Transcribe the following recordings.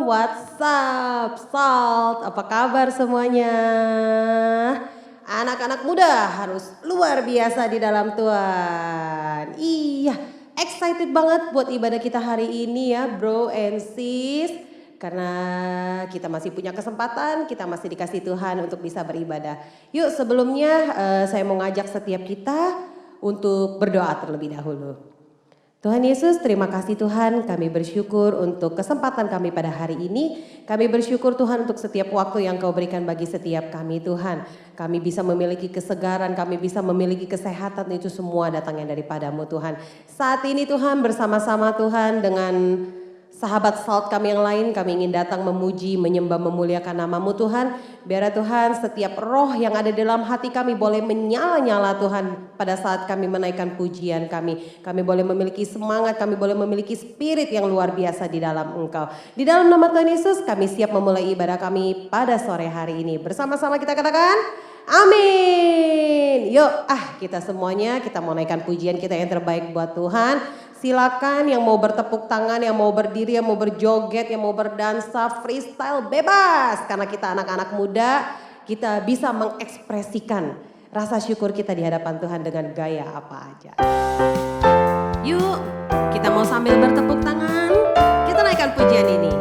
what's up Salt, apa kabar semuanya? Anak-anak muda harus luar biasa di dalam Tuhan. Iya, excited banget buat ibadah kita hari ini ya bro and sis. Karena kita masih punya kesempatan, kita masih dikasih Tuhan untuk bisa beribadah. Yuk sebelumnya saya mau ngajak setiap kita untuk berdoa terlebih dahulu. Tuhan Yesus, terima kasih Tuhan, kami bersyukur untuk kesempatan kami pada hari ini. Kami bersyukur Tuhan untuk setiap waktu yang Kau berikan bagi setiap kami Tuhan. Kami bisa memiliki kesegaran, kami bisa memiliki kesehatan, itu semua datangnya daripadamu Tuhan. Saat ini Tuhan bersama-sama Tuhan dengan sahabat Salt kami yang lain, kami ingin datang memuji, menyembah, memuliakan nama-Mu Tuhan. Biar Tuhan setiap roh yang ada dalam hati kami boleh menyala-nyala Tuhan pada saat kami menaikkan pujian kami. Kami boleh memiliki semangat, kami boleh memiliki spirit yang luar biasa di dalam Engkau. Di dalam nama Tuhan Yesus kami siap memulai ibadah kami pada sore hari ini. Bersama-sama kita katakan amin. Yuk kita semuanya kita mau naikkan pujian kita yang terbaik buat Tuhan. Silakan yang mau bertepuk tangan, yang mau berdiri, yang mau berjoget, yang mau berdansa, freestyle bebas. Karena kita anak-anak muda, kita bisa mengekspresikan rasa syukur kita di hadapan Tuhan dengan gaya apa aja. Yuk, kita mau sambil bertepuk tangan, kita naikkan pujian ini.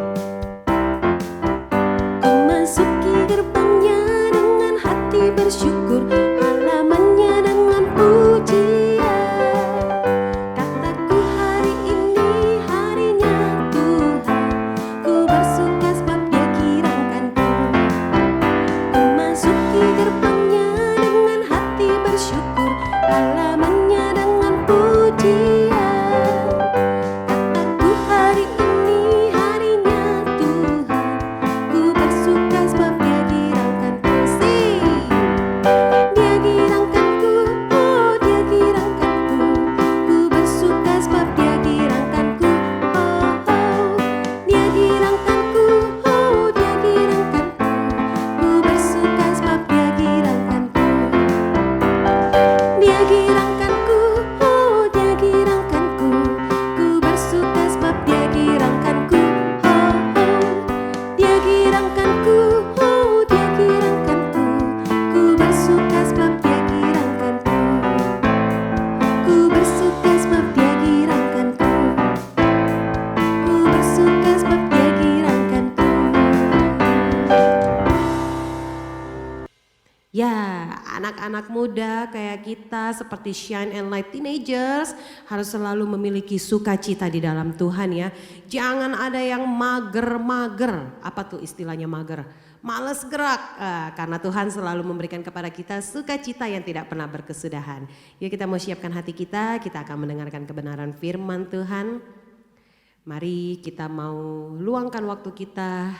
Ku masuki gerbangnya dengan hati bersyukur, halamannya dengan pujian. Anak-anak muda kayak kita seperti Shine and Light Teenagers harus selalu memiliki sukacita di dalam Tuhan ya. Jangan ada yang mager-mager. Apa tuh istilahnya mager? Males gerak. Karena Tuhan selalu memberikan kepada kita sukacita yang tidak pernah berkesudahan. Yuk kita mau siapkan hati kita akan mendengarkan kebenaran firman Tuhan. Mari kita mau luangkan waktu kita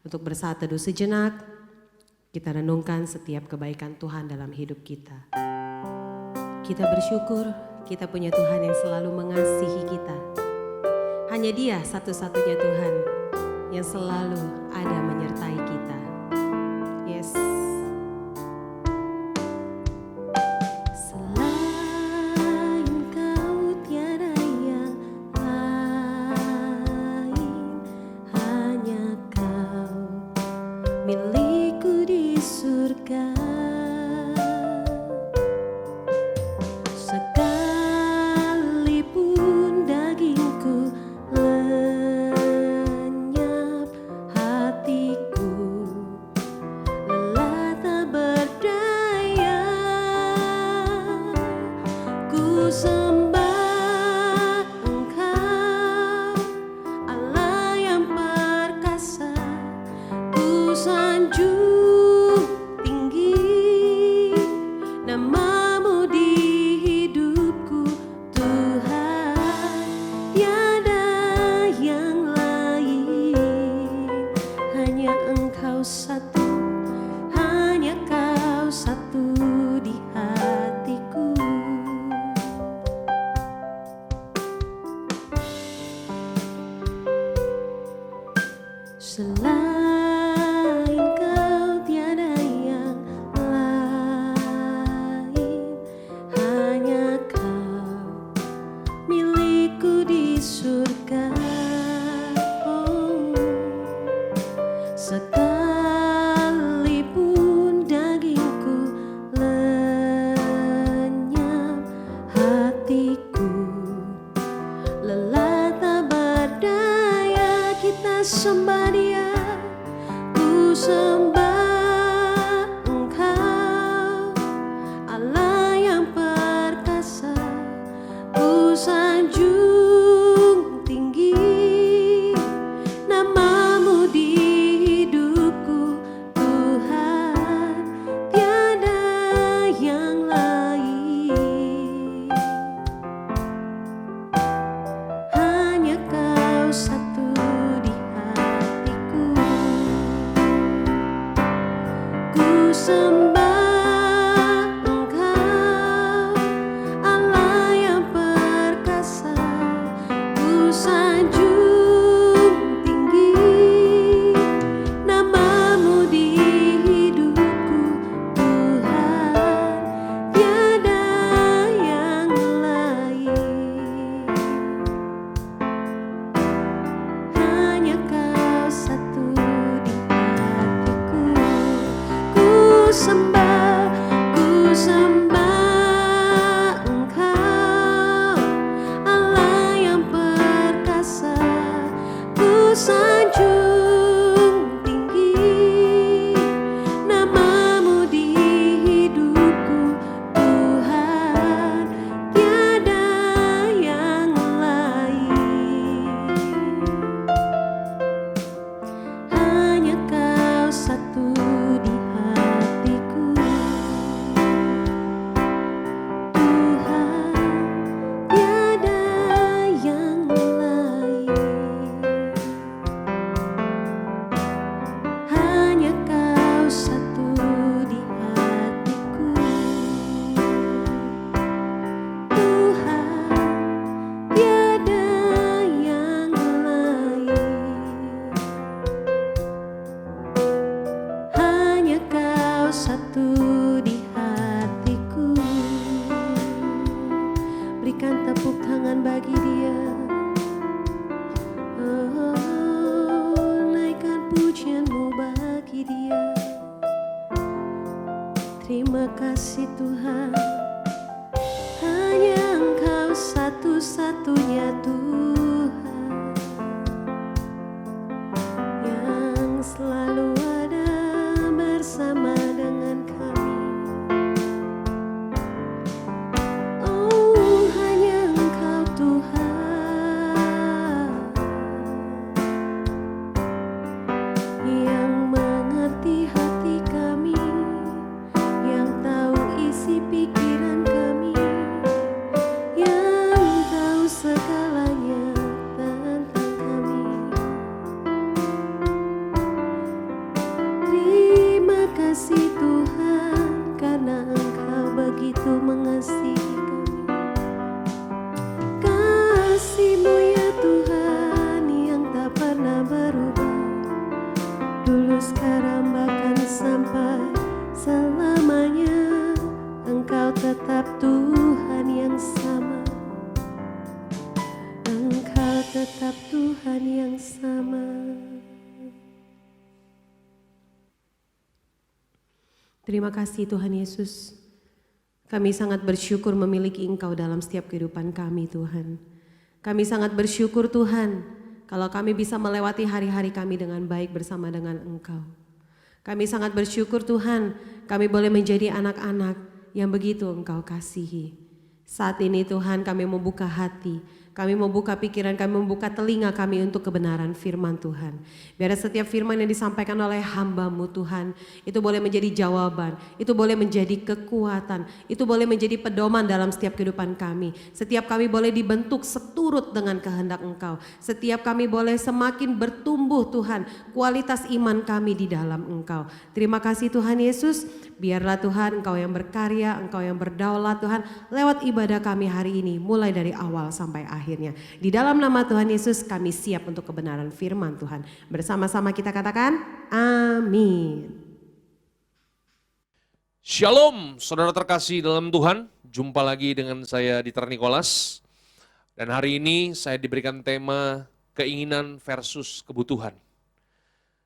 untuk bersatu teduh sejenak. Kita renungkan setiap kebaikan Tuhan dalam hidup kita. Kita bersyukur kita punya Tuhan yang selalu mengasihi kita. Hanya Dia satu-satunya Tuhan yang selalu ada menyertai kita. Yes. hatiku. Lelah tak berdaya, kita sembah Dia. Ku sembah Engkau, Allah yang perkasa. Ku sanjung tinggi namamu di hidupku, Tuhan, tiada yang lain. Hanya Kau satu di hatiku. Ku sembah Engkau, Allah yang perkasa. Ku sanjung tinggi namamu di hidupku, Tuhan, tiada yang lain. Hanya Kau satu di hatiku. Ku sembah Engkau, Allah yang perkasa. Ku sanjung tinggi namamu di hidupku, Tuhan, tiada yang lain. Hanya Kau satu di hatiku, Tuhan, tiada yang lain. Hanya Kau satu di hatiku, Tuhan, tiada yang lain. Hanya Kau satu di hatiku. Berikan tepuk tangan bagi Dia. Oh, naikkan pujianmu bagi Dia. Terima kasih Tuhan. Hanya Engkau satu-satunya Tuhan yang selalu ada bersama dengan kami. Oh, hanya Engkau Tuhan yang mengerti hati kami, yang tahu isi pikiran kami, yang tahu segalanya tentang kami. Terima kasih Tuhan, karena Engkau begitu mengasihi kami. Kasih-Mu ya Tuhan yang tak pernah berubah, dulu sekarang bahkan sampai selamanya. Engkau tetap Tuhan yang sama. Engkau tetap Tuhan yang sama. Terima kasih Tuhan Yesus. Kami sangat bersyukur memiliki Engkau dalam setiap kehidupan kami Tuhan. Kami sangat bersyukur Tuhan kalau kami bisa melewati hari-hari kami dengan baik bersama dengan Engkau. Kami sangat bersyukur Tuhan kami boleh menjadi anak-anak yang begitu Engkau kasihi. Saat ini Tuhan kami membuka hati, kami membuka pikiran, kami membuka telinga kami untuk kebenaran firman Tuhan. Biar setiap firman yang disampaikan oleh hamba-Mu Tuhan, itu boleh menjadi jawaban, itu boleh menjadi kekuatan, itu boleh menjadi pedoman dalam setiap kehidupan kami. Setiap kami boleh dibentuk seturut dengan kehendak Engkau. Setiap kami boleh semakin bertumbuh Tuhan, kualitas iman kami di dalam Engkau. Terima kasih Tuhan Yesus, biarlah Tuhan Engkau yang berkarya, Engkau yang berdaulat Tuhan, lewat ibadah kami hari ini, mulai dari awal sampai akhirnya. Di dalam nama Tuhan Yesus kami siap untuk kebenaran firman Tuhan. Bersama-sama kita katakan amin. Shalom saudara terkasih dalam Tuhan, jumpa lagi dengan saya Dieter Nicholas. Dan hari ini saya diberikan tema keinginan versus kebutuhan.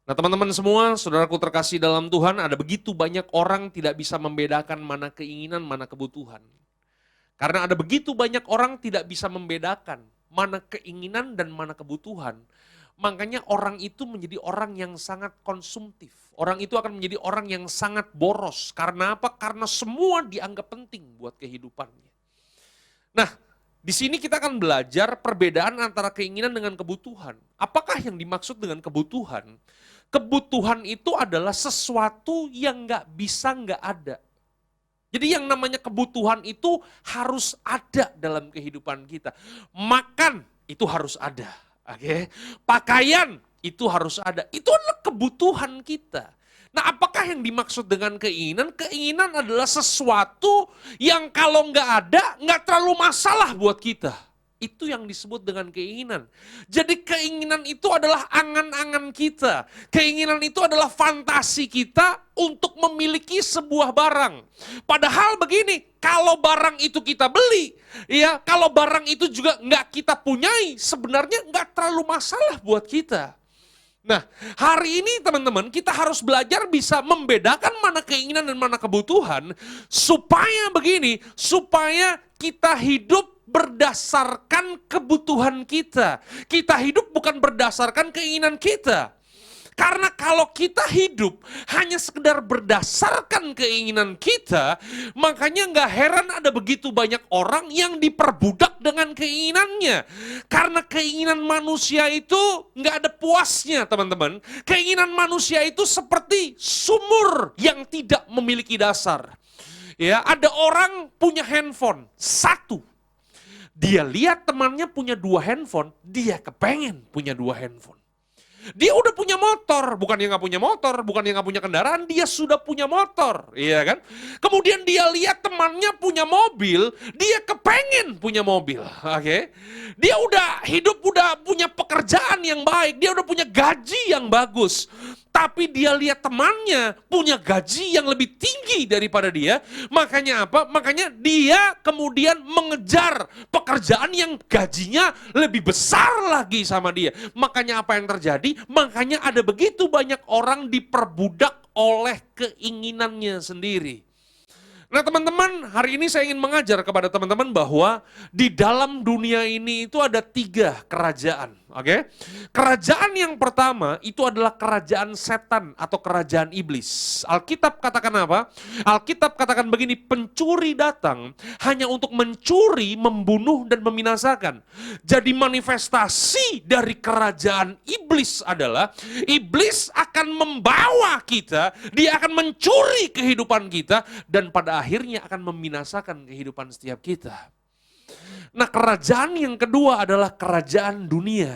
Nah teman-teman semua, saudaraku terkasih dalam Tuhan, ada begitu banyak orang tidak bisa membedakan mana keinginan, mana kebutuhan. Karena ada begitu banyak orang tidak bisa membedakan mana keinginan dan mana kebutuhan. Makanya orang itu menjadi orang yang sangat konsumtif. Orang itu akan menjadi orang yang sangat boros. Karena apa? Karena semua dianggap penting buat kehidupannya. Nah, di sini kita akan belajar perbedaan antara keinginan dengan kebutuhan. Apakah yang dimaksud dengan kebutuhan? Kebutuhan itu adalah sesuatu yang nggak bisa nggak ada. Jadi yang namanya kebutuhan itu harus ada dalam kehidupan kita. Makan itu harus ada. Oke. Pakaian itu harus ada. Itu adalah kebutuhan kita. Nah, apakah yang dimaksud dengan keinginan? Keinginan adalah sesuatu yang kalau nggak ada, nggak terlalu masalah buat kita. Itu yang disebut dengan keinginan. Jadi keinginan itu adalah angan-angan kita. Keinginan itu adalah fantasi kita untuk memiliki sebuah barang. Padahal begini, kalau barang itu kita beli, ya kalau barang itu juga nggak kita punyai, sebenarnya nggak terlalu masalah buat kita. Nah, hari ini teman-teman kita harus belajar bisa membedakan mana keinginan dan mana kebutuhan. Supaya begini, supaya kita hidup berdasarkan kebutuhan kita. Kita hidup bukan berdasarkan keinginan kita. Karena kalau kita hidup hanya sekedar berdasarkan keinginan kita, makanya nggak heran ada begitu banyak orang yang diperbudak dengan keinginannya. Karena keinginan manusia itu nggak ada puasnya, teman-teman. Keinginan manusia itu seperti sumur yang tidak memiliki dasar. Ya, ada orang punya handphone satu. Dia lihat temannya punya 2 handphone, dia kepengen punya 2 handphone. Dia udah punya motor, bukan yang nggak punya motor, bukan yang nggak punya kendaraan, dia sudah punya motor, iya kan? Kemudian dia lihat temannya punya mobil, dia kepengen punya mobil, oke? Dia udah hidup, udah punya pekerjaan yang baik, dia udah punya gaji yang bagus. Tapi dia lihat temannya punya gaji yang lebih tinggi daripada dia. Makanya apa? Makanya dia kemudian mengejar pekerjaan yang gajinya lebih besar lagi sama dia. Makanya apa yang terjadi? Makanya ada begitu banyak orang diperbudak oleh keinginannya sendiri. Nah teman-teman, hari ini saya ingin mengajar kepada teman-teman bahwa di dalam dunia ini itu ada 3 kerajaan. Oke? Kerajaan yang pertama itu adalah kerajaan setan atau kerajaan iblis. Alkitab katakan apa? Alkitab katakan begini, pencuri datang hanya untuk mencuri, membunuh, dan membinasakan. Jadi manifestasi dari kerajaan iblis adalah iblis akan membawa kita, dia akan mencuri kehidupan kita, dan pada akhirnya akan membinasakan kehidupan setiap kita. Nah, kerajaan yang kedua adalah kerajaan dunia.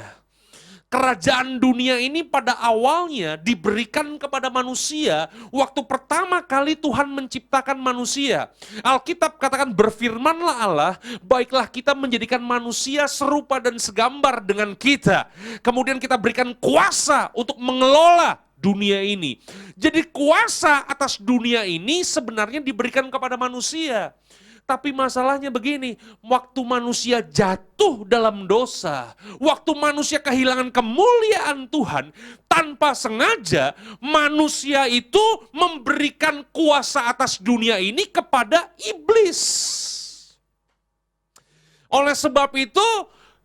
Kerajaan dunia ini pada awalnya diberikan kepada manusia waktu pertama kali Tuhan menciptakan manusia. Alkitab katakan, berfirmanlah Allah, baiklah kita menjadikan manusia serupa dan segambar dengan kita. Kemudian kita berikan kuasa untuk mengelola dunia ini. Jadi kuasa atas dunia ini sebenarnya diberikan kepada manusia. Tapi masalahnya begini, waktu manusia jatuh dalam dosa, waktu manusia kehilangan kemuliaan Tuhan, tanpa sengaja manusia itu memberikan kuasa atas dunia ini kepada iblis. Oleh sebab itu,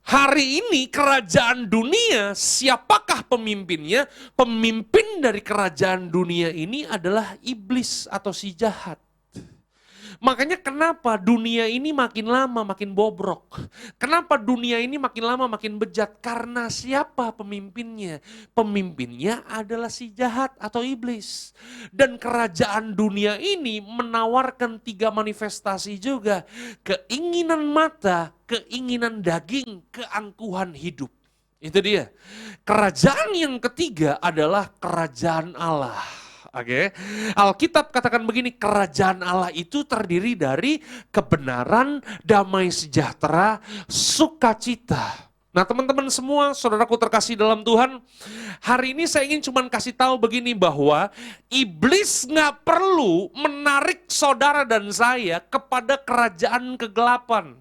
hari ini kerajaan dunia, siapakah pemimpinnya? Pemimpin dari kerajaan dunia ini adalah iblis atau si jahat. Makanya kenapa dunia ini makin lama makin bobrok? Kenapa dunia ini makin lama makin bejat? Karena siapa pemimpinnya? Pemimpinnya adalah si jahat atau iblis. Dan kerajaan dunia ini menawarkan 3 manifestasi juga. Keinginan mata, keinginan daging, keangkuhan hidup. Itu dia. Kerajaan yang ketiga adalah kerajaan Allah. Oke, Alkitab katakan begini, kerajaan Allah itu terdiri dari kebenaran, damai sejahtera, sukacita. Nah teman-teman semua, saudaraku terkasih dalam Tuhan, hari ini saya ingin cuma kasih tahu begini bahwa iblis nggak perlu menarik saudara dan saya kepada kerajaan kegelapan.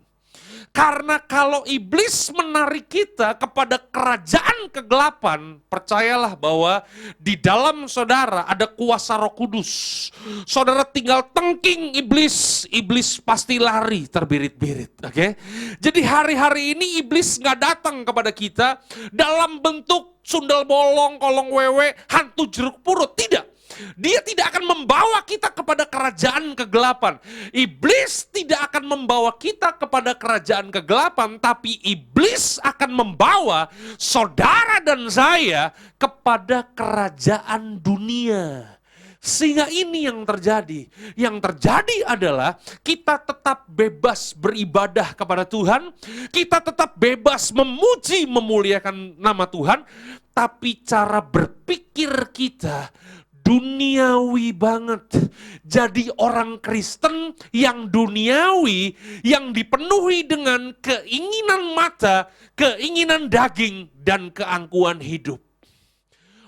Karena kalau iblis menarik kita kepada kerajaan kegelapan, percayalah bahwa di dalam saudara ada kuasa Roh Kudus. Saudara tinggal tengking iblis, iblis pasti lari terbirit-birit. Oke? Jadi hari-hari ini iblis nggak datang kepada kita dalam bentuk sundal bolong, kolong wewe, hantu jeruk purut. Tidak. Dia tidak akan membawa kita kepada kerajaan kegelapan. Iblis tidak akan membawa kita kepada kerajaan kegelapan, tapi iblis akan membawa saudara dan saya kepada kerajaan dunia. Sehingga ini yang terjadi. Yang terjadi adalah kita tetap bebas beribadah kepada Tuhan, kita tetap bebas memuji, memuliakan nama Tuhan, tapi cara berpikir kita duniawi banget. Jadi orang Kristen yang duniawi, yang dipenuhi dengan keinginan mata, keinginan daging, dan keangkuhan hidup.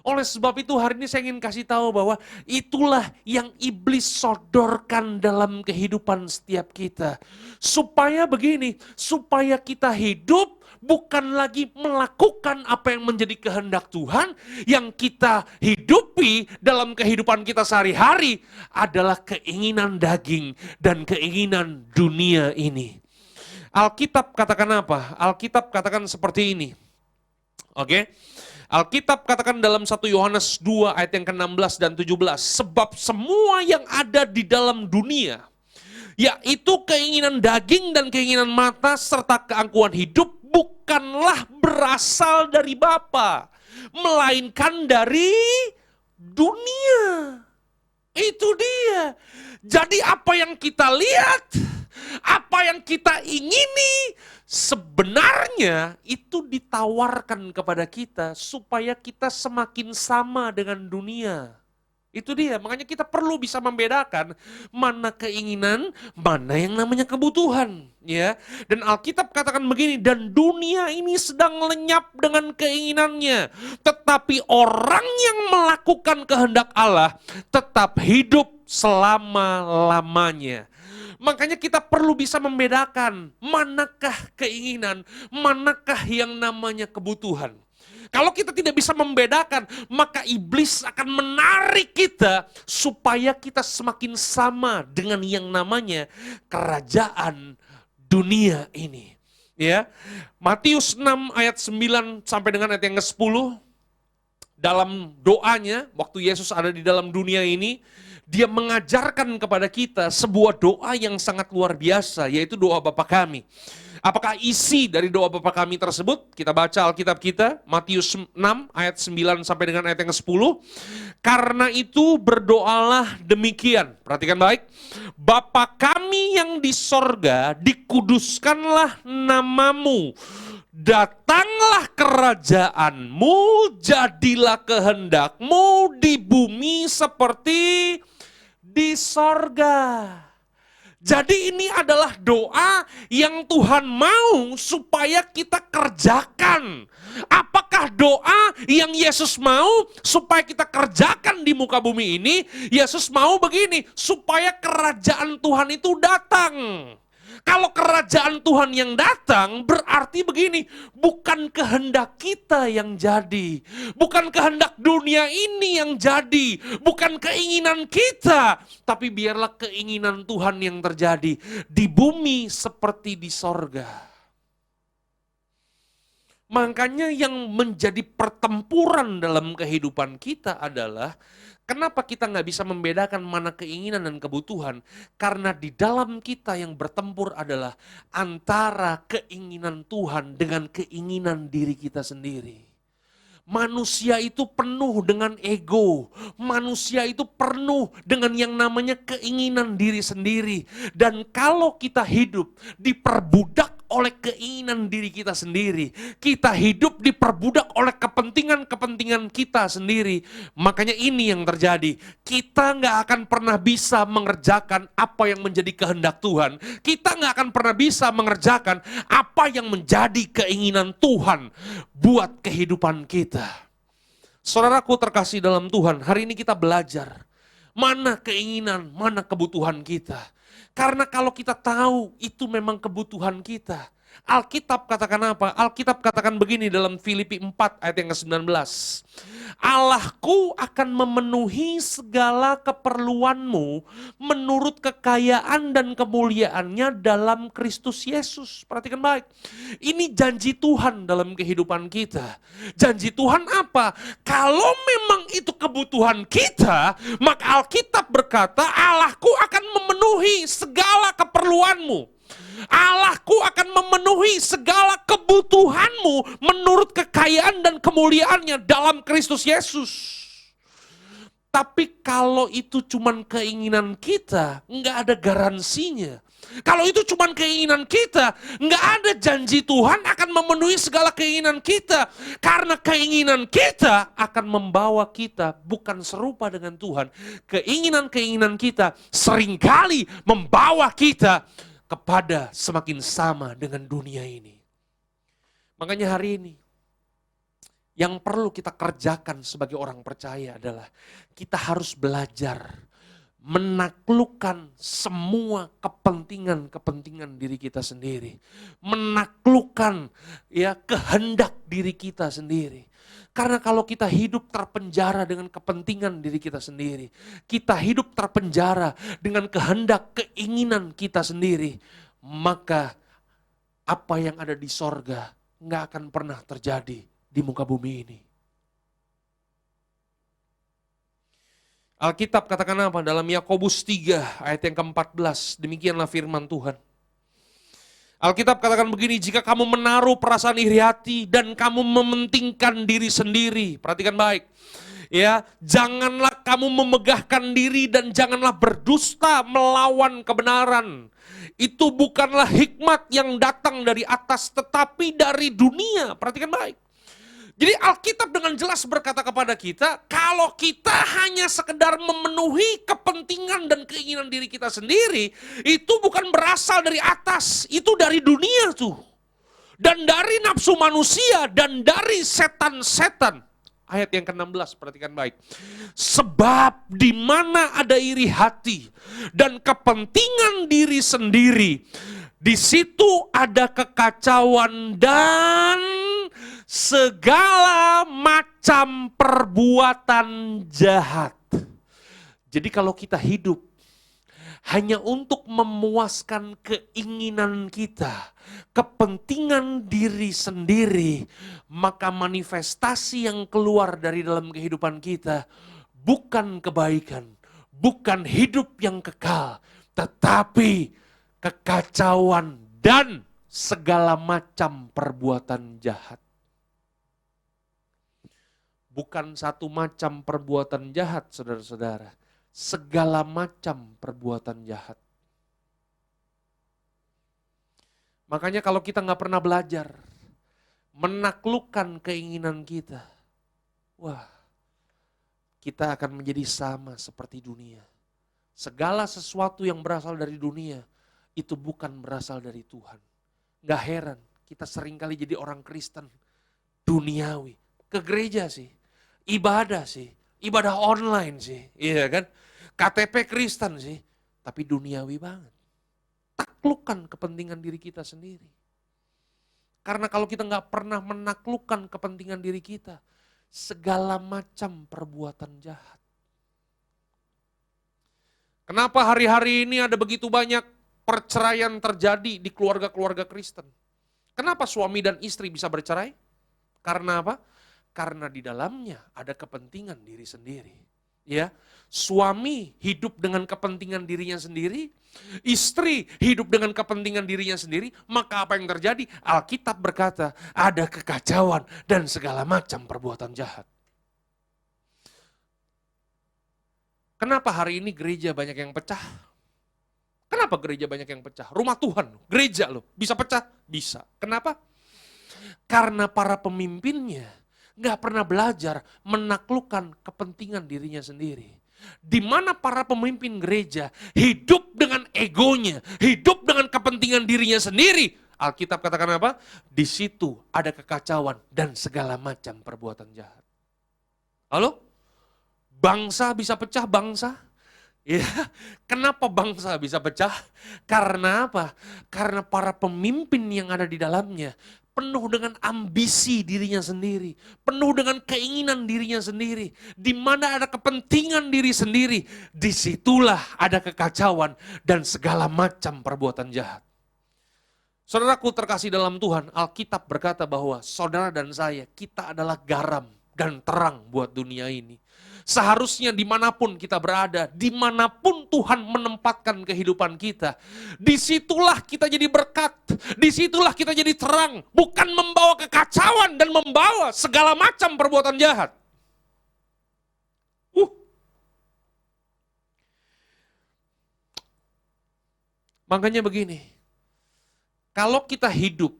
Oleh sebab itu hari ini saya ingin kasih tahu bahwa itulah yang iblis sodorkan dalam kehidupan setiap kita. Supaya begini, supaya kita hidup bukan lagi melakukan apa yang menjadi kehendak Tuhan, yang kita hidupi dalam kehidupan kita sehari-hari adalah keinginan daging dan keinginan dunia ini. Alkitab katakan apa? Alkitab katakan seperti ini. Oke? Alkitab katakan dalam 1 Yohanes 2 ayat yang ke-16 dan 17. Sebab semua yang ada di dalam dunia, yaitu keinginan daging dan keinginan mata serta keangkuhan hidup, bukanlah berasal dari Bapa, melainkan dari dunia. Itu dia. Jadi apa yang kita lihat, apa yang kita ingini, sebenarnya itu ditawarkan kepada kita supaya kita semakin sama dengan dunia. Itu dia, makanya kita perlu bisa membedakan mana keinginan, mana yang namanya kebutuhan, ya. Dan Alkitab katakan begini, dan dunia ini sedang lenyap dengan keinginannya, tetapi orang yang melakukan kehendak Allah tetap hidup selama-lamanya. Makanya kita perlu bisa membedakan manakah keinginan, manakah yang namanya kebutuhan. Kalau kita tidak bisa membedakan, maka iblis akan menarik kita supaya kita semakin sama dengan yang namanya kerajaan dunia ini. Ya, Matius 6 ayat 9 sampai dengan ayat yang ke-10, dalam doanya waktu Yesus ada di dalam dunia ini, dia mengajarkan kepada kita sebuah doa yang sangat luar biasa, yaitu doa Bapa kami. Apakah isi dari doa Bapa kami tersebut? Kita baca Alkitab kita, Matius 6 ayat 9 sampai dengan ayat yang ke-10. Karena itu berdoalah demikian. Perhatikan baik. Bapa kami yang di sorga, dikuduskanlah namamu. Datanglah kerajaanmu, jadilah kehendakmu di bumi seperti di sorga. Jadi ini adalah doa yang Tuhan mau supaya kita kerjakan. Apakah doa yang Yesus mau supaya kita kerjakan di muka bumi ini? Yesus mau begini, supaya kerajaan Tuhan itu datang. Kalau kerajaan Tuhan yang datang berarti begini, bukan kehendak kita yang jadi, bukan kehendak dunia ini yang jadi, bukan keinginan kita, tapi biarlah keinginan Tuhan yang terjadi di bumi seperti di sorga. Makanya yang menjadi pertempuran dalam kehidupan kita adalah kenapa kita nggak bisa membedakan mana keinginan dan kebutuhan? Karena di dalam kita yang bertempur adalah antara keinginan Tuhan dengan keinginan diri kita sendiri. Manusia itu penuh dengan ego. Manusia itu penuh dengan yang namanya keinginan diri sendiri. Dan kalau kita hidup diperbudak oleh keinginan diri kita sendiri, kita hidup diperbudak oleh kepentingan-kepentingan kita sendiri, makanya ini yang terjadi. Kita nggak akan pernah bisa mengerjakan apa yang menjadi kehendak Tuhan. Kita nggak akan pernah bisa mengerjakan apa yang menjadi keinginan Tuhan buat kehidupan kita. Saudaraku terkasih dalam Tuhan, hari ini kita belajar mana keinginan, mana kebutuhan kita. Karena kalau kita tahu itu memang kebutuhan kita, Alkitab katakan apa? Alkitab katakan begini dalam Filipi 4 ayat yang ke-19. Allahku akan memenuhi segala keperluanmu menurut kekayaan dan kemuliaannya dalam Kristus Yesus. Perhatikan baik. Ini janji Tuhan dalam kehidupan kita. Janji Tuhan apa? Kalau memang itu kebutuhan kita, maka Alkitab berkata Allahku akan memenuhi segala keperluanmu. Allahku akan memenuhi segala kebutuhanmu menurut kekayaan dan kemuliaannya dalam Kristus Yesus. Tapi kalau itu cuman keinginan kita, nggak ada garansinya. Kalau itu cuman keinginan kita, nggak ada janji Tuhan akan memenuhi segala keinginan kita. Karena keinginan kita akan membawa kita bukan serupa dengan Tuhan. Keinginan-keinginan kita seringkali membawa kita kepada semakin sama dengan dunia ini. Makanya hari ini, yang perlu kita kerjakan sebagai orang percaya adalah kita harus belajar menaklukkan semua kepentingan-kepentingan diri kita sendiri. Menaklukkan ya kehendak diri kita sendiri. Karena kalau kita hidup terpenjara dengan kepentingan diri kita sendiri, kita hidup terpenjara dengan kehendak, keinginan kita sendiri, maka apa yang ada di sorga nggak akan pernah terjadi di muka bumi ini. Alkitab katakan apa? Dalam Yakobus 3 ayat yang ke-14, demikianlah firman Tuhan. Alkitab katakan begini, jika kamu menaruh perasaan iri hati dan kamu mementingkan diri sendiri, perhatikan baik. Ya, janganlah kamu memegahkan diri dan janganlah berdusta melawan kebenaran. Itu bukanlah hikmat yang datang dari atas tetapi dari dunia. Perhatikan baik. Jadi Alkitab dengan jelas berkata kepada kita, kalau kita hanya sekedar memenuhi kepentingan dan keinginan diri kita sendiri, itu bukan berasal dari atas, itu dari dunia tuh. Dan dari nafsu manusia dan dari setan-setan. Ayat yang ke-16, perhatikan baik. Sebab di mana ada iri hati dan kepentingan diri sendiri, di situ ada kekacauan dan segala macam perbuatan jahat. Jadi kalau kita hidup hanya untuk memuaskan keinginan kita, kepentingan diri sendiri, maka manifestasi yang keluar dari dalam kehidupan kita bukan kebaikan, bukan hidup yang kekal, tetapi kekacauan dan segala macam perbuatan jahat. Bukan satu macam perbuatan jahat, saudara-saudara. Segala macam perbuatan jahat. Makanya kalau kita nggak pernah belajar menaklukkan keinginan kita, wah, kita akan menjadi sama seperti dunia. Segala sesuatu yang berasal dari dunia, itu bukan berasal dari Tuhan. Nggak heran, kita seringkali jadi orang Kristen duniawi. Ke gereja sih. Ibadah sih, ibadah online sih, iya kan? KTP Kristen sih, tapi duniawi banget. Taklukkan kepentingan diri kita sendiri. Karena kalau kita nggak pernah menaklukkan kepentingan diri kita, segala macam perbuatan jahat. Kenapa hari-hari ini ada begitu banyak perceraian terjadi di keluarga-keluarga Kristen? Kenapa suami dan istri bisa bercerai? Karena apa? Karena di dalamnya ada kepentingan diri sendiri. Ya, suami hidup dengan kepentingan dirinya sendiri, istri hidup dengan kepentingan dirinya sendiri, maka apa yang terjadi? Alkitab berkata, ada kekacauan dan segala macam perbuatan jahat. Kenapa hari ini gereja banyak yang pecah? Kenapa gereja banyak yang pecah? Rumah Tuhan, gereja loh, bisa pecah? Bisa. Kenapa? Karena para pemimpinnya nggak pernah belajar menaklukkan kepentingan dirinya sendiri. Di mana para pemimpin gereja hidup dengan egonya, hidup dengan kepentingan dirinya sendiri. Alkitab katakan apa? Di situ ada kekacauan dan segala macam perbuatan jahat. Halo? Bangsa bisa pecah bangsa? Ya, kenapa bangsa bisa pecah? Karena apa? Karena para pemimpin yang ada di dalamnya penuh dengan ambisi dirinya sendiri, penuh dengan keinginan dirinya sendiri. Di mana ada kepentingan diri sendiri, disitulah ada kekacauan dan segala macam perbuatan jahat. Saudaraku terkasih dalam Tuhan, Alkitab berkata bahwa saudara dan saya, kita adalah garam dan terang buat dunia ini. Seharusnya dimanapun kita berada, dimanapun Tuhan menempatkan kehidupan kita, disitulah kita jadi berkat, disitulah kita jadi terang, bukan membawa kekacauan dan membawa segala macam perbuatan jahat. Makanya begini, kalau kita hidup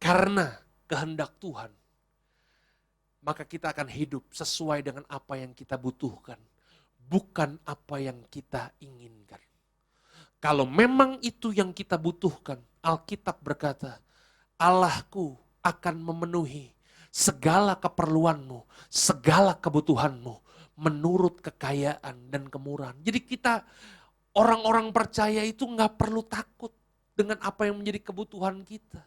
karena kehendak Tuhan, maka kita akan hidup sesuai dengan apa yang kita butuhkan, bukan apa yang kita inginkan. Kalau memang itu yang kita butuhkan, Alkitab berkata, Allahku akan memenuhi segala keperluanmu, segala kebutuhanmu, menurut kekayaan dan kemurahan. Jadi kita, orang-orang percaya itu nggak perlu takut dengan apa yang menjadi kebutuhan kita.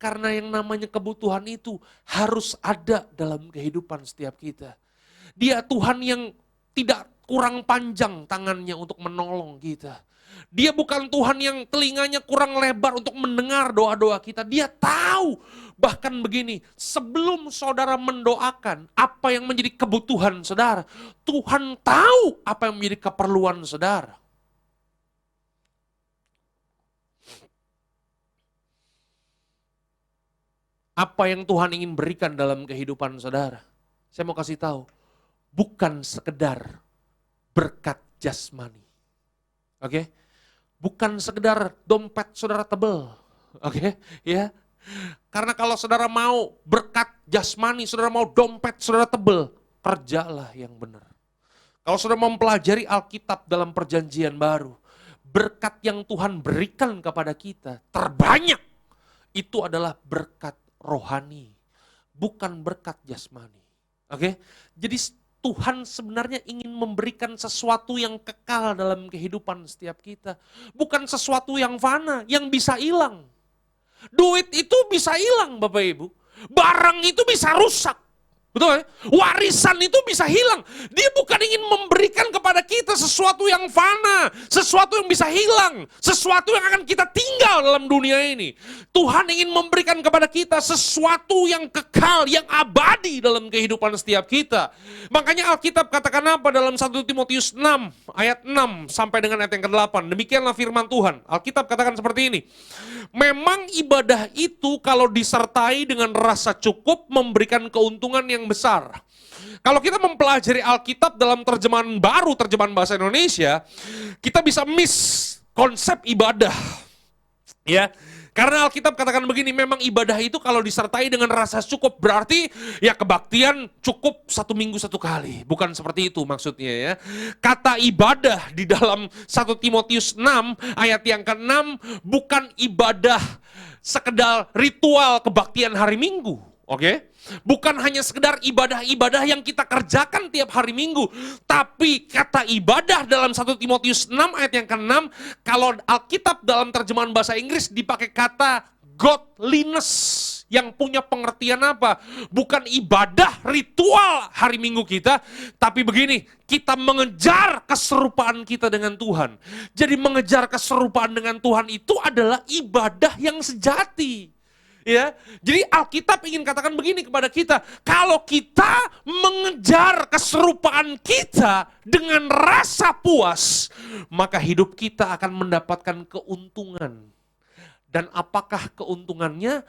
Karena yang namanya kebutuhan itu harus ada dalam kehidupan setiap kita. Dia Tuhan yang tidak kurang panjang tangannya untuk menolong kita. Dia bukan Tuhan yang telinganya kurang lebar untuk mendengar doa-doa kita. Dia tahu, bahkan begini, sebelum saudara mendoakan apa yang menjadi kebutuhan saudara, Tuhan tahu apa yang menjadi keperluan saudara. Apa yang Tuhan ingin berikan dalam kehidupan saudara? Saya mau kasih tahu, bukan sekedar berkat jasmani. Oke? Bukan sekedar dompet saudara tebel. Oke? Ya. Karena kalau saudara mau berkat jasmani, saudara mau dompet saudara tebel, kerjalah yang benar. Kalau saudara mempelajari Alkitab dalam Perjanjian Baru, berkat yang Tuhan berikan kepada kita terbanyak itu adalah berkat rohani, bukan berkat jasmani. Oke? Jadi Tuhan sebenarnya ingin memberikan sesuatu yang kekal dalam kehidupan setiap kita. Bukan sesuatu yang fana, yang bisa hilang. Duit itu bisa hilang Bapak Ibu. Barang itu bisa rusak. Betul ya? Warisan itu bisa hilang. Dia bukan ingin memberikan kepada kita sesuatu yang fana, sesuatu yang bisa hilang, sesuatu yang akan kita tinggal dalam dunia ini. Tuhan ingin memberikan kepada kita sesuatu yang kekal, yang abadi dalam kehidupan setiap kita. Makanya Alkitab katakan apa dalam 1 Timotius 6 ayat 6 sampai dengan ayat yang ke-8. Demikianlah firman Tuhan. Alkitab katakan seperti ini. Memang ibadah itu kalau disertai dengan rasa cukup memberikan keuntungan yang besar. Kalau kita mempelajari Alkitab dalam terjemahan baru, terjemahan bahasa Indonesia, kita bisa miss konsep ibadah. Ya, karena Alkitab katakan begini, memang ibadah itu kalau disertai dengan rasa cukup, berarti ya kebaktian cukup 1 minggu 1 kali. Bukan seperti itu maksudnya ya. Kata ibadah di dalam 1 Timotius 6 ayat yang ke-6 bukan ibadah sekedar ritual kebaktian hari Minggu. Oke? Bukan hanya sekedar ibadah-ibadah yang kita kerjakan tiap hari Minggu. Tapi kata ibadah dalam 1 Timotius 6 ayat yang ke-6, kalau Alkitab dalam terjemahan bahasa Inggris dipakai kata godliness. Yang punya pengertian apa? Bukan ibadah ritual hari Minggu kita, tapi begini, kita mengejar keserupaan kita dengan Tuhan. Jadi mengejar keserupaan dengan Tuhan itu adalah ibadah yang sejati. Ya, jadi Alkitab ingin katakan begini kepada kita, kalau kita mengejar keserupaan kita dengan rasa puas, maka hidup kita akan mendapatkan keuntungan. Dan apakah keuntungannya?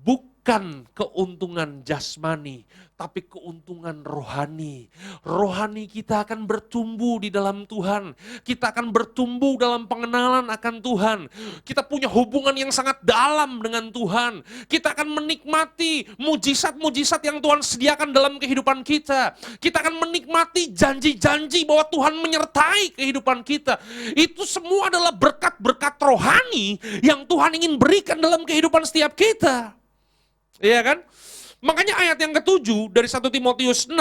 Bukan keuntungan jasmani, tapi keuntungan rohani. Rohani kita akan bertumbuh di dalam Tuhan. Kita akan bertumbuh dalam pengenalan akan Tuhan. Kita punya hubungan yang sangat dalam dengan Tuhan. Kita akan menikmati mujizat-mujizat yang Tuhan sediakan dalam kehidupan kita. Kita akan menikmati janji-janji bahwa Tuhan menyertai kehidupan kita. Itu semua adalah berkat-berkat rohani yang Tuhan ingin berikan dalam kehidupan setiap kita. Iya kan? Makanya ayat yang ketujuh dari 1 Timotius 6,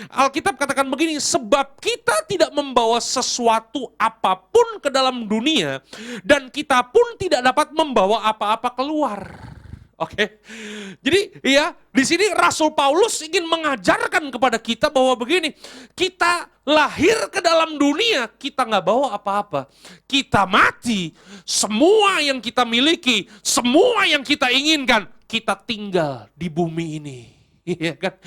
Alkitab katakan begini, sebab kita tidak membawa sesuatu apapun ke dalam dunia, dan kita pun tidak dapat membawa apa-apa keluar. Oke, jadi ya di sini Rasul Paulus ingin mengajarkan kepada kita bahwa begini, kita lahir ke dalam dunia, kita nggak bawa apa-apa. Kita mati, semua yang kita miliki, semua yang kita inginkan, kita tinggal di bumi ini. Iya kan?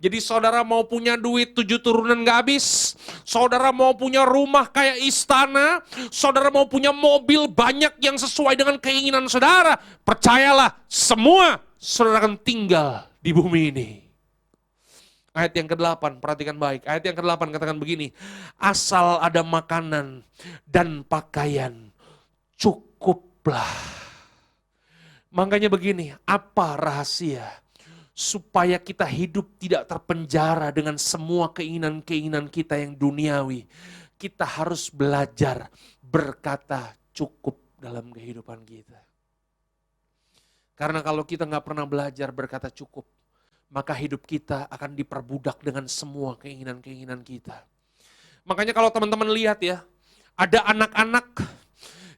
Jadi saudara mau punya duit 7 turunan gak habis, saudara mau punya rumah kayak istana, saudara mau punya mobil banyak yang sesuai dengan keinginan saudara, percayalah semua saudara akan tinggal di bumi ini. Ayat yang ke-8, perhatikan baik. Ayat yang ke-8 katakan begini, asal ada makanan dan pakaian cukuplah. Makanya begini, apa rahasia? Supaya kita hidup tidak terpenjara dengan semua keinginan-keinginan kita yang duniawi. Kita harus belajar berkata cukup dalam kehidupan kita. Karena kalau kita nggak pernah belajar berkata cukup, maka hidup kita akan diperbudak dengan semua keinginan-keinginan kita. Makanya kalau teman-teman lihat ya, ada anak-anak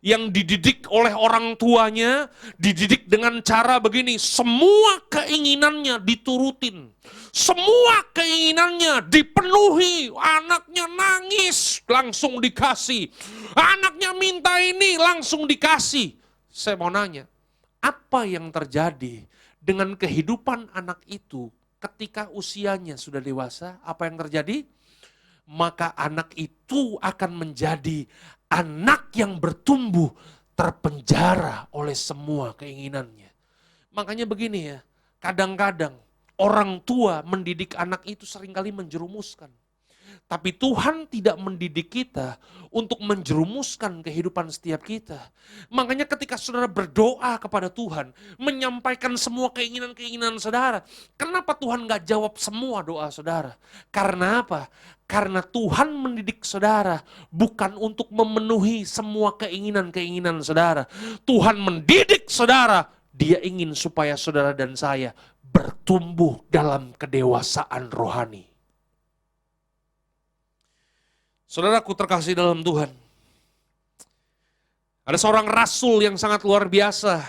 yang dididik oleh orang tuanya, dididik dengan cara begini, semua keinginannya diturutin, semua keinginannya dipenuhi, anaknya nangis langsung dikasih, anaknya minta ini langsung dikasih. Saya mau nanya, apa yang terjadi dengan kehidupan anak itu ketika usianya sudah dewasa? Apa yang terjadi? Maka anak itu akan menjadi anak yang bertumbuh terpenjara oleh semua keinginannya. Makanya begini ya, kadang-kadang orang tua mendidik anak itu seringkali menjerumuskan. Tapi Tuhan tidak mendidik kita untuk menjerumuskan kehidupan setiap kita. Makanya ketika saudara berdoa kepada Tuhan, menyampaikan semua keinginan-keinginan saudara, kenapa Tuhan gak jawab semua doa saudara? Karena apa? Karena Tuhan mendidik saudara bukan untuk memenuhi semua keinginan-keinginan saudara. Tuhan mendidik saudara, Dia ingin supaya saudara dan saya bertumbuh dalam kedewasaan rohani. Saudaraku terkasih dalam Tuhan, ada seorang rasul yang sangat luar biasa,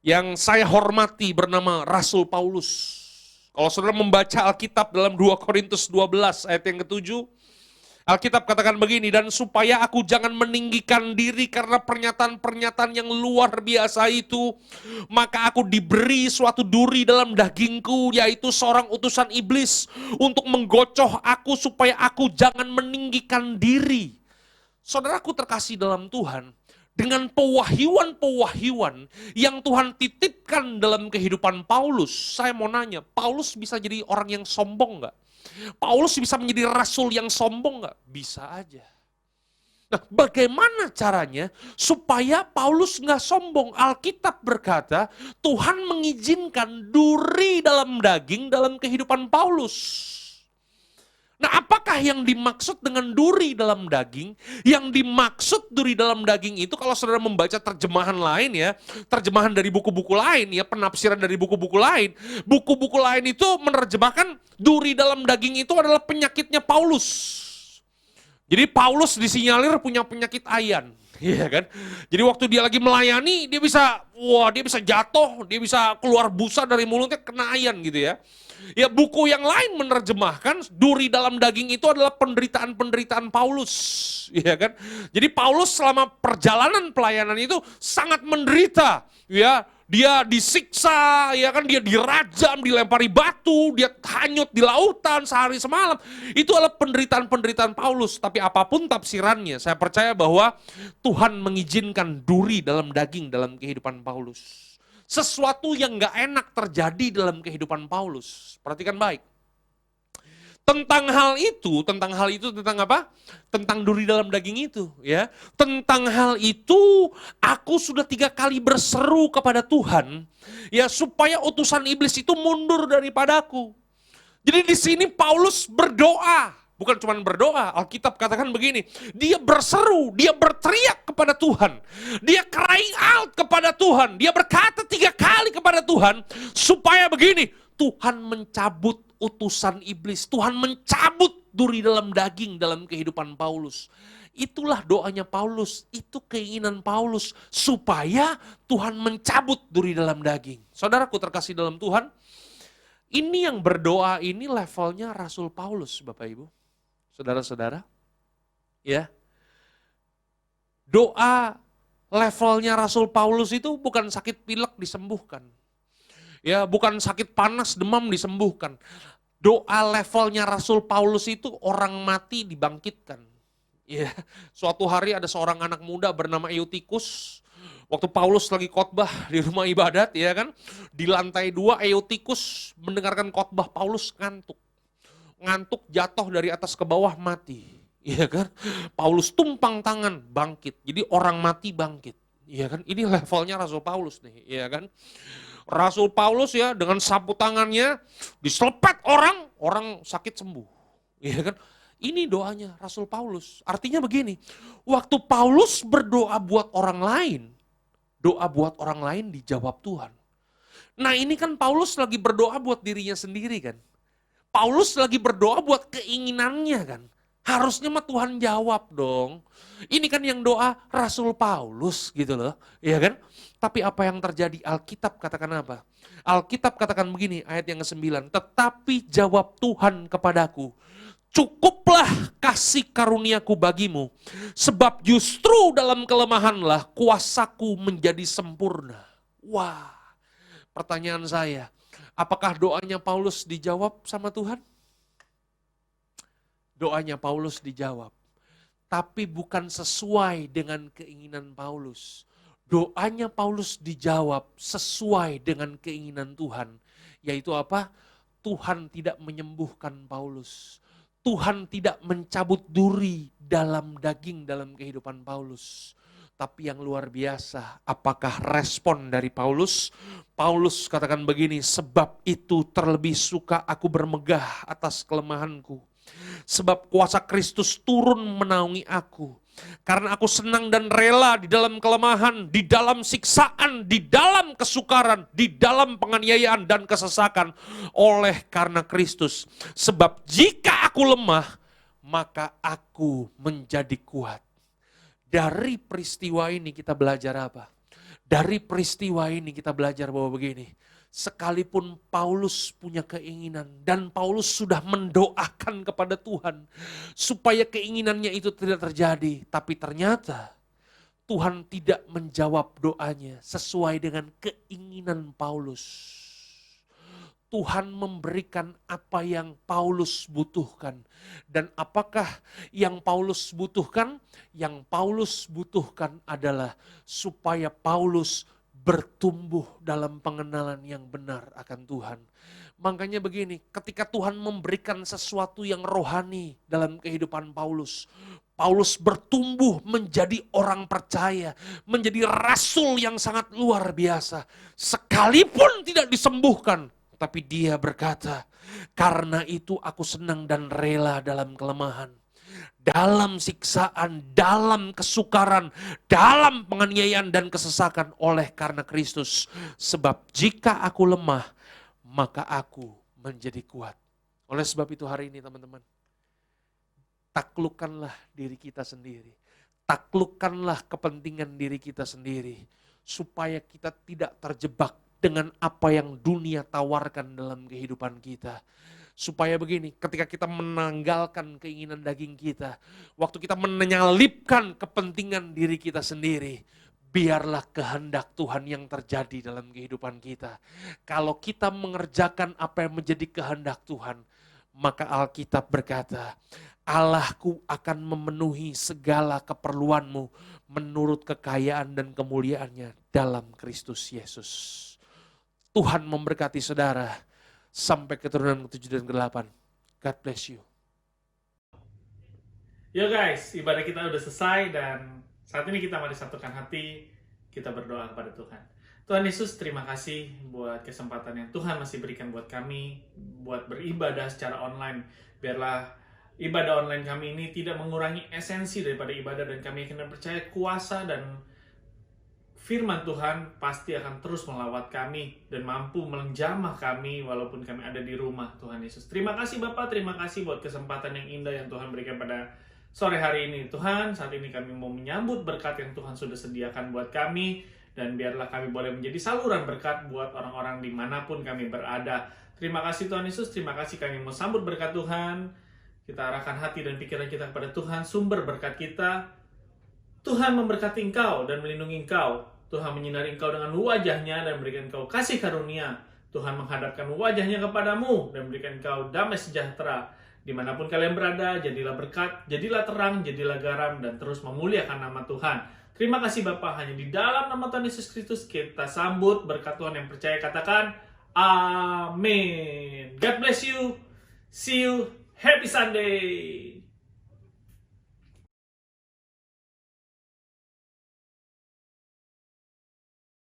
yang saya hormati bernama Rasul Paulus. Kalau saudara membaca Alkitab dalam 2 Korintus 12 ayat yang ke-7, Alkitab katakan begini, dan supaya aku jangan meninggikan diri karena pernyataan-pernyataan yang luar biasa itu, maka aku diberi suatu duri dalam dagingku, yaitu seorang utusan iblis, untuk menggocoh aku supaya aku jangan meninggikan diri. Saudaraku terkasih dalam Tuhan, dengan pewahyuan-pewahyuan yang Tuhan titipkan dalam kehidupan Paulus, saya mau nanya, Paulus bisa jadi orang yang sombong gak? Paulus bisa menjadi rasul yang sombong gak? Bisa aja. Nah, bagaimana caranya supaya Paulus gak sombong? Alkitab berkata, Tuhan mengizinkan duri dalam daging dalam kehidupan Paulus. Nah, apakah yang dimaksud dengan duri dalam daging? Yang dimaksud duri dalam daging itu kalau saudara membaca terjemahan lain ya, terjemahan dari buku-buku lain ya, penafsiran dari buku-buku lain itu menerjemahkan duri dalam daging itu adalah penyakitnya Paulus. Jadi Paulus disinyalir punya penyakit ayan. Iya kan? Jadi waktu dia lagi melayani, dia bisa jatuh, dia bisa keluar busa dari mulutnya, kena ayan gitu ya. Ya buku yang lain menerjemahkan duri dalam daging itu adalah penderitaan-penderitaan Paulus, ya kan? Jadi Paulus selama perjalanan pelayanan itu sangat menderita, ya. Dia disiksa, ya kan, dia dirajam, dilempari batu, dia hanyut di lautan sehari semalam. Itu adalah penderitaan-penderitaan Paulus. Tapi apapun tafsirannya, saya percaya bahwa Tuhan mengizinkan duri dalam daging dalam kehidupan Paulus. Sesuatu yang gak enak terjadi dalam kehidupan Paulus. Perhatikan baik. Tentang hal itu tentang apa? Tentang duri dalam daging itu, ya. Tentang hal itu aku sudah 3 kali berseru kepada Tuhan, ya, supaya utusan iblis itu mundur daripadaku. Jadi di sini Paulus berdoa, bukan cuma berdoa. Alkitab katakan begini, dia berseru, dia berteriak kepada Tuhan. Dia crying out kepada Tuhan. Dia berkata 3 kali kepada Tuhan, supaya begini, Tuhan mencabut utusan iblis. Tuhan mencabut duri dalam daging dalam kehidupan Paulus. Itulah doanya Paulus, itu keinginan Paulus, supaya Tuhan mencabut duri dalam daging. Saudaraku terkasih dalam Tuhan, ini yang berdoa ini levelnya Rasul Paulus, Bapak Ibu. Saudara-saudara, ya. Doa levelnya Rasul Paulus itu bukan sakit pilek disembuhkan. Ya, bukan sakit panas demam disembuhkan. Doa levelnya Rasul Paulus itu orang mati dibangkitkan. Ya, suatu hari ada seorang anak muda bernama Eutikus. Waktu Paulus lagi khotbah di rumah ibadat, ya kan, di lantai 2 Eutikus mendengarkan khotbah Paulus ngantuk jatuh dari atas ke bawah mati, ya kan. Paulus tumpang tangan bangkit, jadi orang mati bangkit, ya kan. Ini levelnya Rasul Paulus nih, ya kan. Rasul Paulus ya dengan sapu tangannya diselepet orang sakit sembuh, ya kan. Ini doanya Rasul Paulus. Artinya begini, waktu Paulus berdoa buat orang lain, doa buat orang lain dijawab Tuhan. Nah ini kan Paulus lagi berdoa buat dirinya sendiri kan. Paulus lagi berdoa buat keinginannya kan. Harusnya mah Tuhan jawab dong. Ini kan yang doa Rasul Paulus gitu loh, ya kan. Tapi apa yang terjadi? Alkitab katakan apa? Alkitab katakan begini, ayat yang ke-9. Tetapi jawab Tuhan kepadaku, cukuplah kasih karuniaku bagimu, sebab justru dalam kelemahanlah kuasaku menjadi sempurna. Wah, pertanyaan saya, apakah doanya Paulus dijawab sama Tuhan? Doanya Paulus dijawab, tapi bukan sesuai dengan keinginan Paulus. Doanya Paulus dijawab sesuai dengan keinginan Tuhan, yaitu apa? Tuhan tidak menyembuhkan Paulus. Tuhan tidak mencabut duri dalam daging dalam kehidupan Paulus. Tapi yang luar biasa, apakah respon dari Paulus? Paulus katakan begini, sebab itu terlebih suka aku bermegah atas kelemahanku. Sebab kuasa Kristus turun menaungi aku. Karena aku senang dan rela di dalam kelemahan, di dalam siksaan, di dalam kesukaran, di dalam penganiayaan dan kesesakan oleh karena Kristus. Sebab jika aku lemah, maka aku menjadi kuat. Dari peristiwa ini kita belajar apa? Dari peristiwa ini kita belajar bahwa begini, sekalipun Paulus punya keinginan dan Paulus sudah mendoakan kepada Tuhan supaya keinginannya itu tidak terjadi, tapi ternyata Tuhan tidak menjawab doanya sesuai dengan keinginan Paulus. Tuhan memberikan apa yang Paulus butuhkan. Dan apakah yang Paulus butuhkan? Yang Paulus butuhkan adalah supaya Paulus bertumbuh dalam pengenalan yang benar akan Tuhan. Makanya begini, ketika Tuhan memberikan sesuatu yang rohani dalam kehidupan Paulus, Paulus bertumbuh menjadi orang percaya, menjadi rasul yang sangat luar biasa. Sekalipun tidak disembuhkan, tapi dia berkata, karena itu aku senang dan rela dalam kelemahan, dalam siksaan, dalam kesukaran, dalam penganiayaan dan kesesakan oleh karena Kristus. Sebab jika aku lemah, maka aku menjadi kuat. Oleh sebab itu hari ini teman-teman, taklukkanlah diri kita sendiri. Taklukkanlah kepentingan diri kita sendiri. Supaya kita tidak terjebak dengan apa yang dunia tawarkan dalam kehidupan kita. Supaya begini, ketika kita menanggalkan keinginan daging kita, waktu kita menyalipkan kepentingan diri kita sendiri, biarlah kehendak Tuhan yang terjadi dalam kehidupan kita. Kalau kita mengerjakan apa yang menjadi kehendak Tuhan, maka Alkitab berkata, Allahku akan memenuhi segala keperluanmu menurut kekayaan dan kemuliaannya dalam Kristus Yesus. Tuhan memberkati saudara sampai keturunan ke-7 dan ke-8. God bless you. Yo guys, ibadah kita udah selesai dan saat ini kita mari satukan hati, kita berdoa kepada Tuhan. Tuhan Yesus, terima kasih buat kesempatan yang Tuhan masih berikan buat kami, buat beribadah secara online. Biarlah ibadah online kami ini tidak mengurangi esensi daripada ibadah, dan kami yakin dan percaya kuasa dan firman Tuhan pasti akan terus melawat kami dan mampu menjamah kami walaupun kami ada di rumah. Tuhan Yesus, terima kasih Bapak, terima kasih buat kesempatan yang indah yang Tuhan berikan pada sore hari ini. Tuhan, saat ini kami mau menyambut berkat yang Tuhan sudah sediakan buat kami, dan biarlah kami boleh menjadi saluran berkat buat orang-orang dimanapun kami berada. Terima kasih Tuhan Yesus, terima kasih kami mau sambut berkat Tuhan. Kita arahkan hati dan pikiran kita kepada Tuhan, sumber berkat kita. Tuhan memberkati engkau dan melindungi engkau. Tuhan menyinari engkau dengan wajahnya dan memberikan engkau kasih karunia. Tuhan menghadapkan wajahnya kepadamu dan memberikan engkau damai sejahtera. Dimanapun kalian berada, jadilah berkat, jadilah terang, jadilah garam, dan terus memuliakan nama Tuhan. Terima kasih Bapa, hanya di dalam nama Tuhan Yesus Kristus kita sambut berkat Tuhan. Yang percaya katakan, amin. God bless you. See you. Happy Sunday.